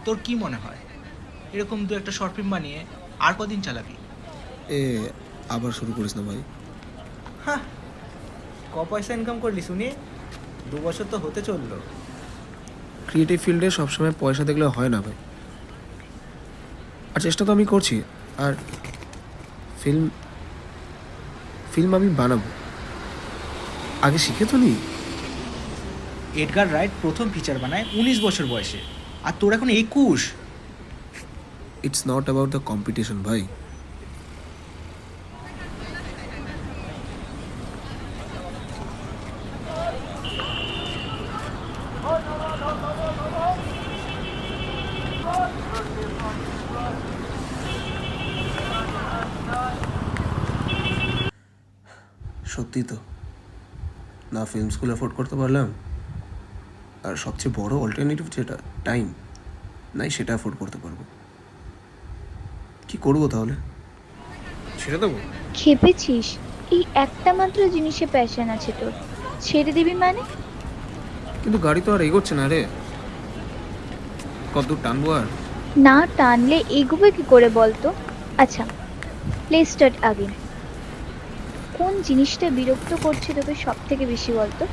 তোর কি মনে হয় এরকম দু একটা শর্ট ফিল্ম বানিয়ে আর কদিন চালাবি? এ আবার শুরু করিস না ভাই। হ্যাঁ, ক পয়সা ইনকাম করলি শুনি? 2 বছর তো হতে চললো। ক্রিয়েটিভ ফিল্ডে সবসময় পয়সা দেখলে হয় না ভাই। আর চেষ্টা তো আমি করছি। আর ফিল্ম ফিল্ম আমি বানাবো, আগে শিখে তো নিই। এডগার রাইট প্রথম ফিচার বানায় 19 বছর বয়সে, আর তোর এখন 21। It's not about the competition ভাই। সত্যি তো, না ফিল্ম স্কুল অ্যাফোর্ড করতে পারলাম, আর সবচেয়ে বড় অল্টারনেটিভ যেটা টাইম, নাই সেটা অ্যাফোর্ড করতে পারবো। কি করবো তাহলে? ছেড়ে দেবো? খেপেছিস? এই একটা মাত্র জিনিসে প্যাশন আছে তোর, ছেড়ে দিবি মানে? কিন্তু গাড়ি তো আর এগোচ্ছে না রে, কতদূর টানবো আর? না টানলে এগোবে কি করে বলতো? আচ্ছা, প্লে স্টার্ট আগে। কোন জিনিসটা বিরক্ত করছে তোকে সব থেকে বেশি বলতো?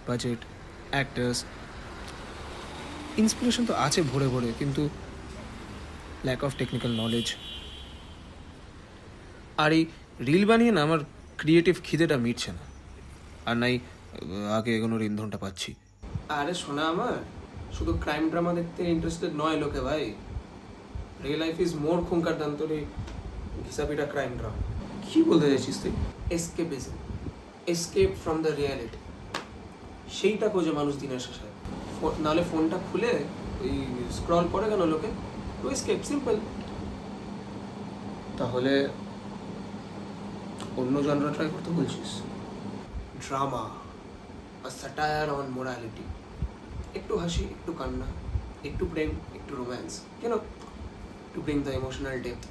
বাজেট, অ্যাক্টার্স, ইন্সপিরেশন তো আছে ভরে ভরে, কিন্তু ল্যাক অফ টেকনিক্যাল নলেজ। আর এই রিল বানিয়ে না আমার ক্রিয়েটিভ খিদেটা মিটছে না, আর নাই আগে এগোনোর ইন্ধনটা পাচ্ছি। আরে শোনা আমার, শুধু ক্রাইম ড্রামা দেখতে ইন্টারেস্টেড নয় লোকে ভাই। রিয়েল লাইফ ইজ মোর খুঙ্কার দান তোর এই ঘিসাপিটা ক্রাইম ড্রামা। কি বলতে চাইছিস তুই? এসকেপিজম, এসকেপ ফ্রম দ্য রিয়ালিটি, সেইটা খোঁজে মানুষ দিনের শেষে। নাহলে ফোনটা খুলে ওই স্ক্রল করে কেন লোকে? তো এসকেপ সিম্পল। তাহলে অন্য জনরা ট্রাই করতে বলছিস? Drama, a satire on morality, একটু হাসি, একটু কান্না, একটু প্রেম, একটু রোম্যান্স, কেন? To bring the emotional depth